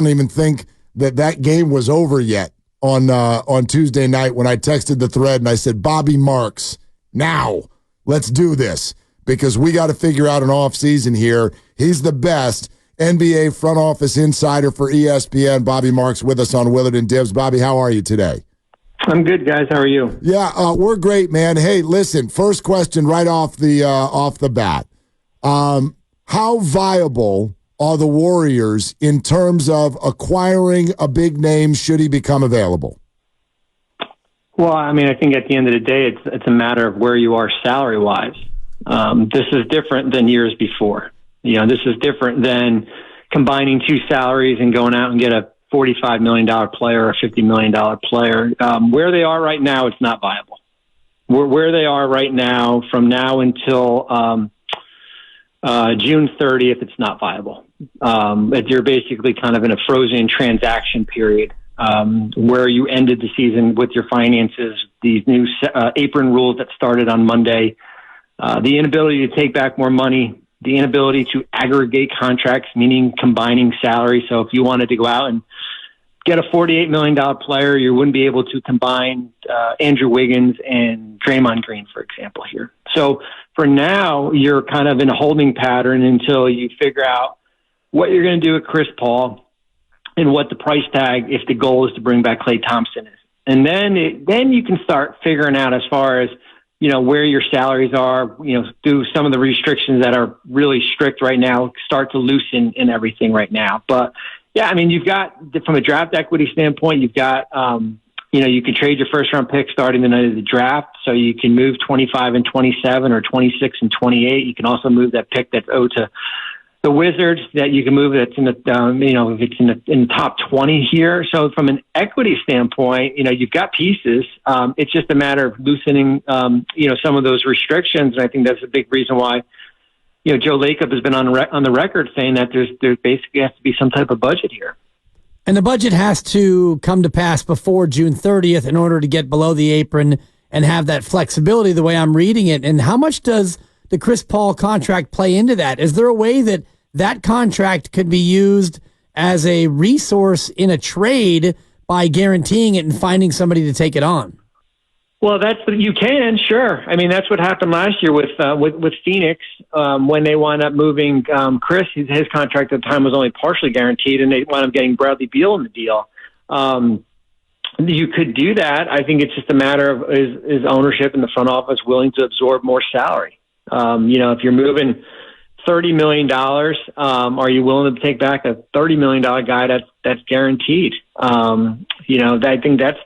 don't even think that game was over yet on Tuesday night when I texted the thread and I said, Bobby Marks, now let's do this because we got to figure out an offseason here. He's the best NBA front office insider for ESPN. Bobby Marks with us on Willard and Dibs. Bobby, how are you today? I'm good, guys. How are you? Yeah, we're great, man. Hey, listen, first question right off the bat. How viable are the Warriors in terms of acquiring a big name should he become available? Well, I mean, I think at the end of the day, it's a matter of where you are salary-wise. This is different than years before. This is different than combining two salaries and going out and get a $45 million player or a $50 million player. Where they are right now, it's not viable. Where they are right now, from now until June 30th, it's not viable. You're basically kind of in a frozen transaction period where you ended the season with your finances, these new apron rules that started on Monday, the inability to take back more money, the inability to aggregate contracts, meaning combining salary. So if you wanted to go out and get a $48 million player, you wouldn't be able to combine Andrew Wiggins and Draymond Green, for example, here. So for now, you're kind of in a holding pattern until you figure out what you're going to do with Chris Paul and what the price tag, if the goal is to bring back Klay Thompson, is. And then you can start figuring out as far as, where your salaries are, do some of the restrictions that are really strict right now, start to loosen in everything right now. But yeah, I mean, you've got, from a draft equity standpoint, you've got, you can trade your first round pick starting the night of the draft. So you can move 25 and 27 or 26 and 28. You can also move that pick that's owed to the Wizards that you can move that's in the, if it's in the top 20 here. So from an equity standpoint, you've got pieces. It's just a matter of loosening, some of those restrictions. And I think that's a big reason why, Joe Lacob has been on the record saying that there basically has to be some type of budget here. And the budget has to come to pass before June 30th in order to get below the apron and have that flexibility the way I'm reading it. And how much does the Chris Paul contract play into that? Is there a way that contract could be used as a resource in a trade by guaranteeing it and finding somebody to take it on? Well, you can, sure. I mean, that's what happened last year with Phoenix when they wound up moving Chris. His contract at the time was only partially guaranteed, and they wound up getting Bradley Beal in the deal. You could do that. I think it's just a matter of is ownership in the front office willing to absorb more salary? If you're moving $30 million, are you willing to take back a $30 million guy that's guaranteed? I think that's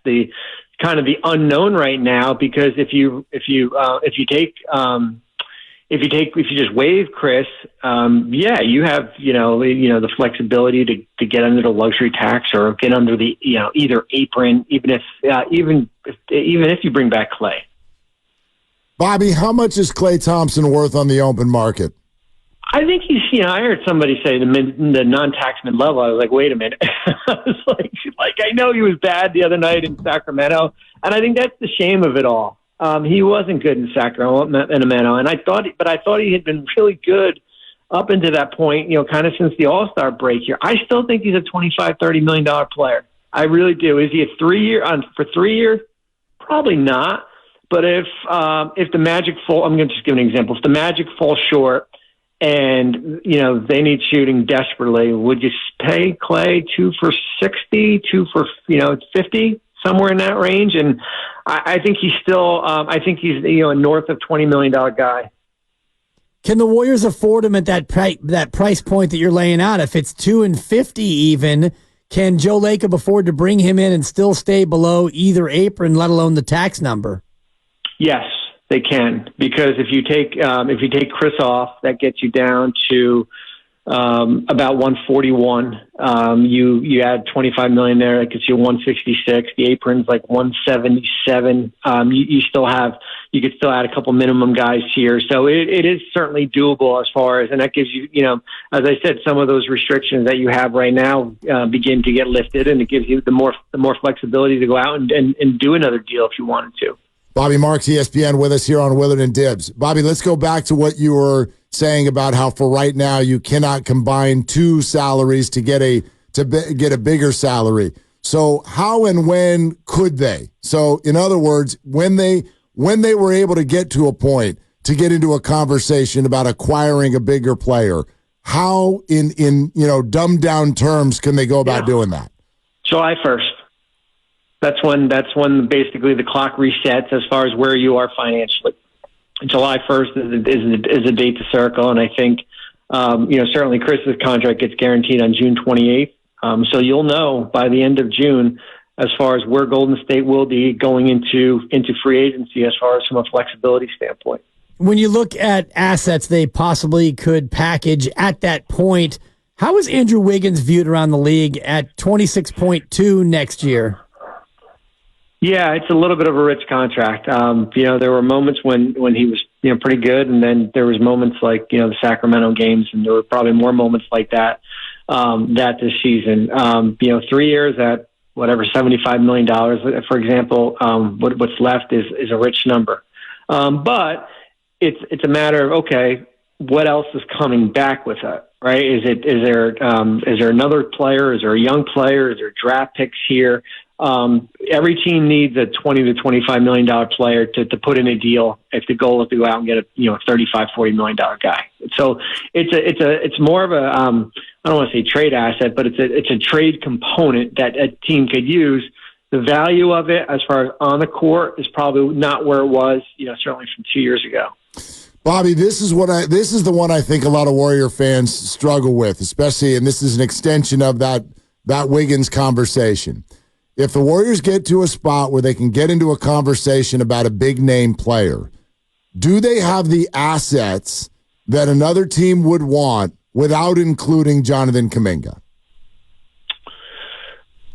the kind of the unknown right now, because if you just waive Chris, you have the flexibility to get under the luxury tax or get under the either apron, even if you bring back Klay. Bobby, how much is Klay Thompson worth on the open market? I think he's, I heard somebody say the non-tax mid-level. I was like, wait a minute. I was like, I know he was bad the other night in Sacramento, and I think that's the shame of it all. He wasn't good in Sacramento, and I thought he had been really good up into that point, kind of since the All-Star break here. I still think he's a $25-30 million player. I really do. Is he a 3-year for 3 years? Probably not. But if the Magic fall, I'm going to just give an example. If the Magic fall short and, they need shooting desperately, would you pay Klay 2 for 60, 2 for, 50, somewhere in that range? And I think he's still, a north of $20 million guy. Can the Warriors afford him at that price point that you're laying out? If it's 2 and 50 even, can Joe Lacob afford to bring him in and still stay below either apron, let alone the tax number? Yes, they can, because if you take Chris off, that gets you down to about 141. You add 25 million there, that gets you 166. The apron's like 177. You could still add a couple minimum guys here, so it is certainly doable as far as, and that gives you, as I said, some of those restrictions that you have right now begin to get lifted, and it gives you the more flexibility to go out and do another deal if you wanted to. Bobby Marks, ESPN, with us here on Willard and Dibs. Bobby, let's go back to what you were saying about how for right now you cannot combine two salaries to get get a bigger salary. So how and when could they? So in other words, when they were able to get to a point to get into a conversation about acquiring a bigger player, how in dumbed down terms can they go about doing that? July 1st. That's when basically the clock resets as far as where you are financially. July 1st is a date to circle, and I think certainly Chris's contract gets guaranteed on June 28th. So you'll know by the end of June as far as where Golden State will be going into free agency as far as from a flexibility standpoint. When you look at assets they possibly could package at that point, how is Andrew Wiggins viewed around the league at 26.2 next year? Yeah, it's a little bit of a rich contract. There were moments when he was pretty good, and then there was moments like the Sacramento games, and there were probably more moments like that this season. 3 years at whatever $75 million, for example. What's left is a rich number, but it's a matter of okay, what else is coming back with it, right? Is there another player? Is there a young player? Is there draft picks here? Every team needs a $20 to $25 million player to put in a deal if the goal is to go out and get a $35-40 million guy. So it's more of a I don't want to say trade asset, but it's a trade component that a team could use. The value of it as far as on the court is probably not where it was, certainly from 2 years ago. Bobby, this is the one I think a lot of Warrior fans struggle with, especially, and this is an extension of that Wiggins conversation. If the Warriors get to a spot where they can get into a conversation about a big name player, do they have the assets that another team would want without including Jonathan Kuminga?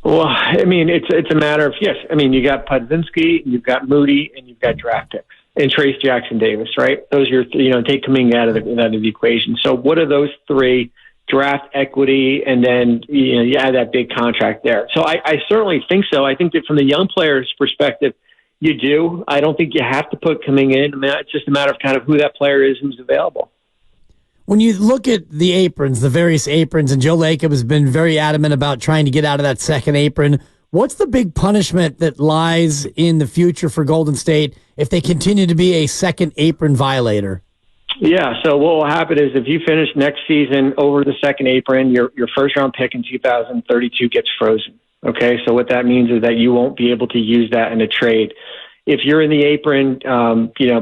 Well, I mean, it's a matter of, yes. I mean, you got Podziemski, you've got Moody, and you've got draft picks. And Trace Jackson-Davis, right? Those are your, take Kuminga out of the equation. So what are those three? Draft equity, and then you add that big contract there. So I certainly think so. I think that from the young player's perspective, you do. I don't think you have to put Kuminga in. I mean, it's just a matter of kind of who that player is, who's available. When you look at the aprons, the various aprons, and Joe Lacob has been very adamant about trying to get out of that second apron, what's the big punishment that lies in the future for Golden State if they continue to be a second apron violator? Yeah, so what will happen is if you finish next season over the second apron, your first-round pick in 2032 gets frozen, okay? So what that means is that you won't be able to use that in a trade. If you're in the apron,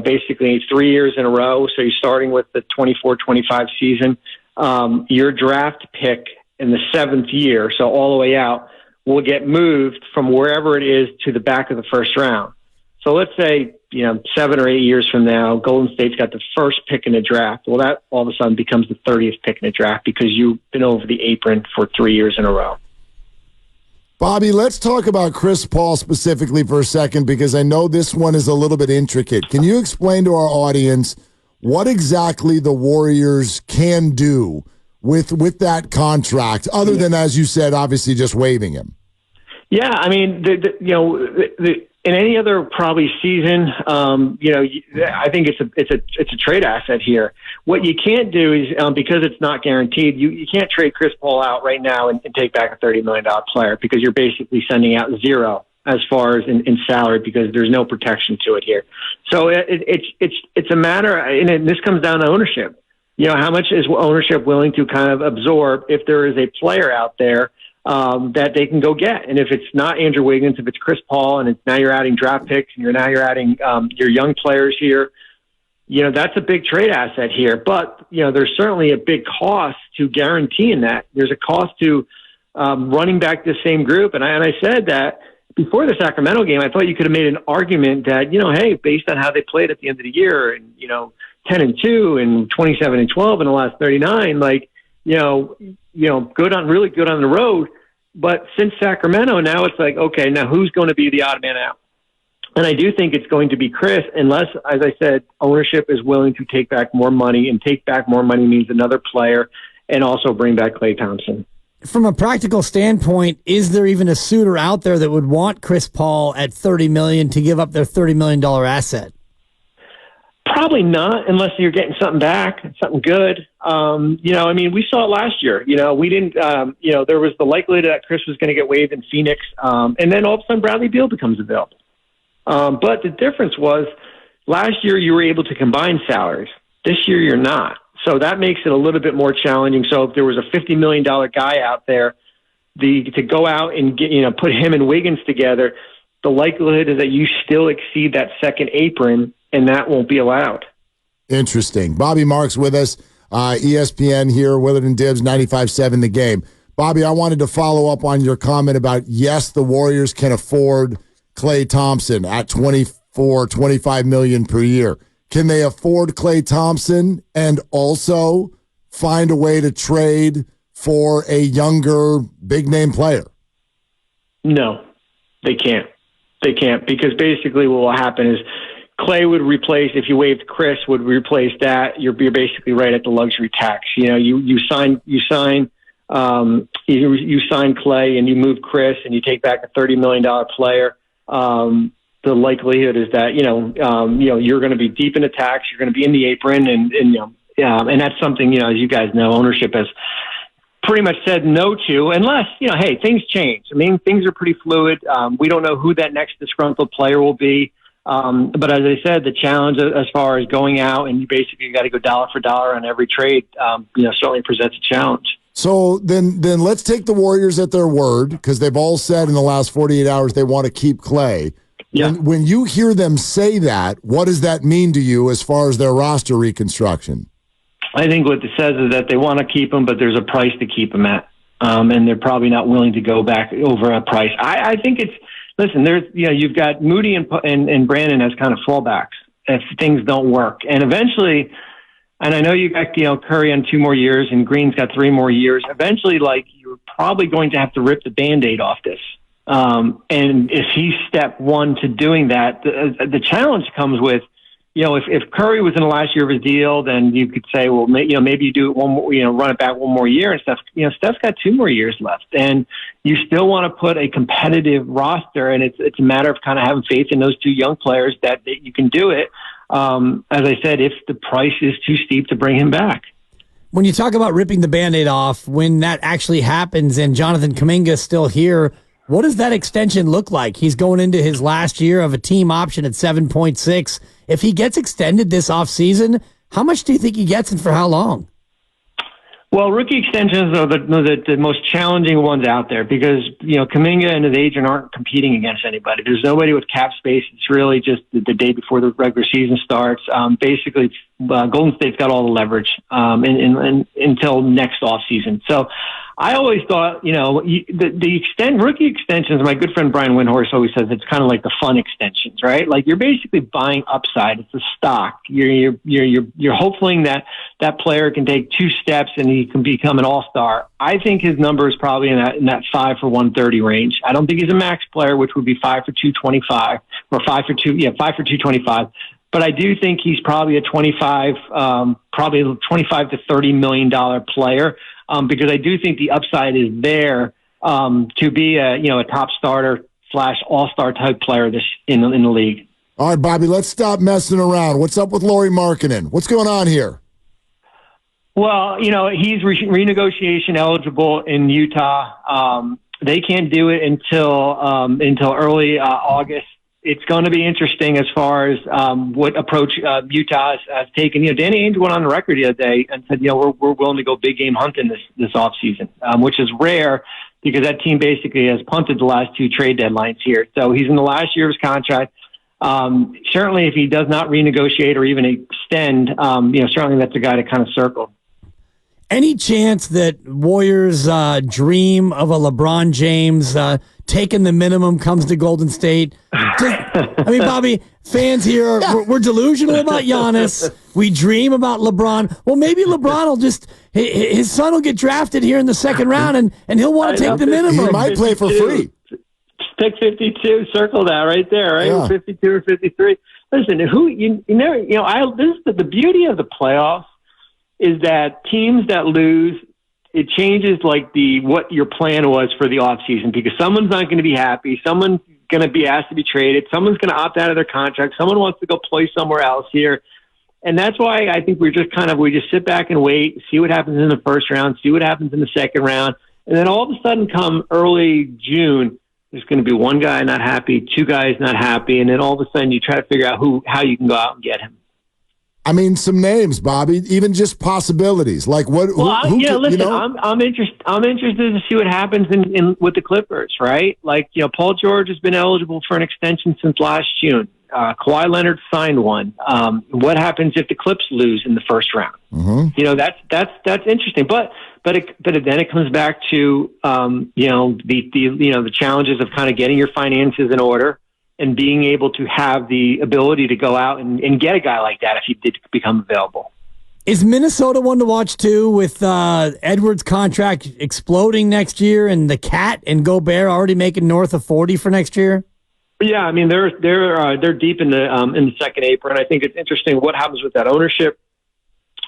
basically 3 years in a row, so you're starting with the 24-25 season, your draft pick in the seventh year, so all the way out, will get moved from wherever it is to the back of the first round. So let's say, 7 or 8 years from now, Golden State's got the first pick in the draft. Well, that all of a sudden becomes the 30th pick in the draft because you've been over the apron for 3 years in a row. Bobby, let's talk about Chris Paul specifically for a second because I know this one is a little bit intricate. Can you explain to our audience what exactly the Warriors can do with that contract, other than, as you said, obviously just waiving him? Yeah, I mean, in any other probably season, I think it's a trade asset here. What you can't do is because it's not guaranteed, you can't trade Chris Paul out right now and take back a $30 million player because you're basically sending out zero as far as in salary because there's no protection to it here. So it's a matter, and this comes down to ownership. How much is ownership willing to kind of absorb if there is a player out there that they can go get? And if it's not Andrew Wiggins, if it's Chris Paul, and now you're adding draft picks and you're adding your young players here, that's a big trade asset here. But, there's certainly a big cost to guaranteeing that. There's a cost to running back the same group. And I said that before the Sacramento game, I thought you could have made an argument that, hey, based on how they played at the end of the year and, 10-2 and 27-12 in the last 39, really good on the road. But since Sacramento, now it's like, okay, now who's going to be the odd man out? And I do think it's going to be Chris, unless, as I said, ownership is willing to take back more money, and take back more money means another player, and also bring back Klay Thompson. From a practical standpoint, is there even a suitor out there that would want Chris Paul at $30 million to give up their $30 million asset? Probably not, unless you're getting something back, something good. We saw it last year. We didn't. There was the likelihood that Chris was going to get waived in Phoenix, and then all of a sudden Bradley Beal becomes available. But the difference was last year you were able to combine salaries. This year you're not. So that makes it a little bit more challenging. So if there was a $50 million guy out there, to go out and put him and Wiggins together, the likelihood is that you still exceed that second apron, and that won't be allowed. Interesting. Bobby Marks with us, ESPN here, Willard and Dibs, 95.7 The Game. Bobby, I wanted to follow up on your comment about, yes, the Warriors can afford Klay Thompson at $24-25 million per year. Can they afford Klay Thompson and also find a way to trade for a younger, big-name player? No, they can't. They can't, because basically what will happen is Klay would replace, if you waived Chris, would replace that. You're basically right at the luxury tax. You sign Klay and you move Chris and you take back a $30 million player. The likelihood is that you're going to be deep in the tax. You're going to be in the apron, and that's something as you guys know, ownership has pretty much said no to, unless, hey, things change. I mean, things are pretty fluid. We don't know who that next disgruntled player will be. But as I said, the challenge as far as going out and you basically got to go dollar for dollar on every trade, certainly presents a challenge. So then let's take the Warriors at their word, because they've all said in the last 48 hours they want to keep Klay. Yeah. When you hear them say that, what does that mean to you as far as their roster reconstruction? I think what it says is that they want to keep him, but there's a price to keep him at, and they're probably not willing to go back over a price. I think it's there's you've got Moody and Brandon as kind of fallbacks if things don't work, and eventually, and I know you got Curry on 2 more years and Green's got 3 more years. Eventually, you're probably going to have to rip the Band-Aid off this, and if he's step one to doing that, the challenge comes with. If Curry was in the last year of his deal, then you could say, well, maybe you do it one more, run it back 1 more year and stuff. Steph's got 2 more years left, and you still want to put a competitive roster, and it's a matter of kind of having faith in those 2 young players that you can do it. As I said, if the price is too steep to bring him back. When you talk about ripping the Band-Aid off, when that actually happens and Jonathan Kuminga is still here, what does that extension look like? He's going into his last year of a team option at 7.6. If he gets extended this offseason, how much do you think he gets and for how long? Well, rookie extensions are the most challenging ones out there because, Kuminga and his agent aren't competing against anybody. There's nobody with cap space. It's really just the day before the regular season starts. Basically, Golden State's got all the leverage until next offseason. So I always thought, rookie extensions, my good friend Brian Windhorst always says it's kind of like the fun extensions, right? Like you're basically buying upside. It's a stock. You're hoping that player can take 2 steps and he can become an all-star. I think his number is probably in that 5 for 130 range. I don't think he's a max player, which would be 5 for 225 or 5 for 225. But I do think he's probably a 25 to $30 million player. Because I do think the upside is there to be a top starter / all-star type player in the league. All right, Bobby, let's stop messing around. What's up with Lauri Markkanen? What's going on here? Well, he's renegotiation eligible in Utah. They can't do it until early August. It's going to be interesting as far as what approach Utah has taken. Danny Ainge went on the record the other day and said, we're willing to go big game hunting this offseason, which is rare because that team basically has punted the last 2 trade deadlines here. So he's in the last year of his contract. Certainly, if he does not renegotiate or even extend, certainly that's a guy to kind of circle. Any chance that Warriors dream of a LeBron James taking the minimum comes to Golden State? Bobby, fans here, we're delusional about Giannis. We dream about LeBron. Well, maybe LeBron will his son will get drafted here in the 2nd round, and he'll want to take the minimum. He might play for free. Pick 52, circle that right there, right? Yeah. 52 or 53. Listen, this is the beauty of the playoffs. Is that teams that lose, it changes what your plan was for the offseason because someone's not going to be happy. Someone's going to be asked to be traded. Someone's going to opt out of their contract. Someone wants to go play somewhere else here. And that's why I think we just sit back and wait, see what happens in the first round, see what happens in the second round. And then all of a sudden come early June, there's going to be one guy not happy, two guys not happy. And then all of a sudden you try to figure out how you can go out and get him. I mean, some names, Bobby, even just possibilities. Like what? I'm interested to see what happens with the Clippers, right? Like, Paul George has been eligible for an extension since last June. Kawhi Leonard signed one. What happens if the Clips lose in the first round? Mm-hmm. That's interesting. But then it comes back to the challenges of kind of getting your finances in order and being able to have the ability to go out and get a guy like that if he did become available. Is Minnesota one to watch too, with Edwards' contract exploding next year and the Cat and Gobert already making north of 40 for next year? Yeah, I mean they're deep in the second apron. I think it's interesting what happens with that ownership.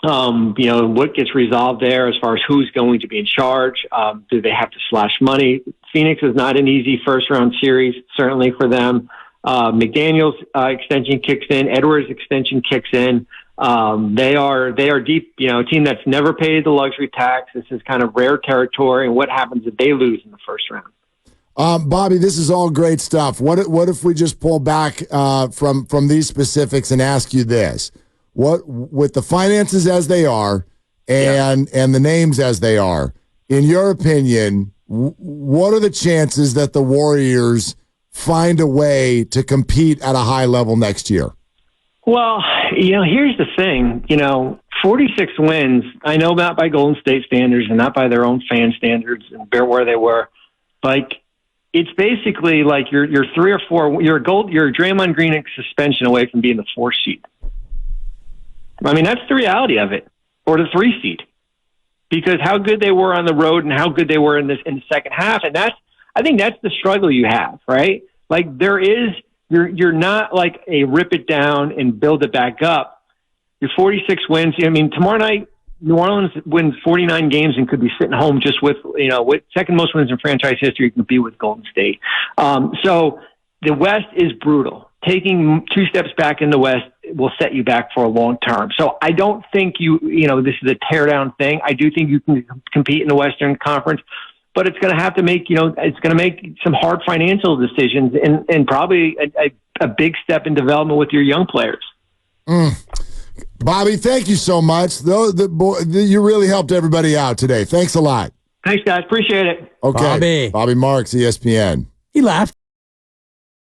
What gets resolved there as far as who's going to be in charge. Do they have to slash money? Phoenix is not an easy first round series, certainly for them. McDaniel's extension kicks in. Edwards' extension kicks in. They are deep. A team that's never paid the luxury tax. This is kind of rare territory. And what happens if they lose in the first round? Bobby, this is all great stuff. What if we just pull back from these specifics and ask you this? What, with the finances as they are and the names as they are, in your opinion, what are the chances that the Warriors find a way to compete at a high level next year? Well, here's the thing. 46 wins, I know not by Golden State standards and not by their own fan standards and where they were. Like, it's basically like you're 3 or 4. You're Draymond Green suspension away from being the 4th seed. I mean, that's the reality of it, or the 3 seed, because how good they were on the road and how good they were in the second half, and I think that's the struggle you have, right? Like you're not like a rip it down and build it back up. Your 46 wins. I mean, tomorrow night New Orleans wins 49 games and could be sitting home just with second most wins in franchise history could be with Golden State. So the West is brutal. Taking 2 steps back in the West will set you back for a long term. So I don't think this is a tear down thing. I do think you can compete in the Western Conference, but it's going to have to make, it's going to make some hard financial decisions and probably a big step in development with your young players. Bobby, thank you so much. You really helped everybody out today. Thanks a lot. Thanks, guys. Appreciate it. Okay. Bobby Marks, ESPN. He laughed.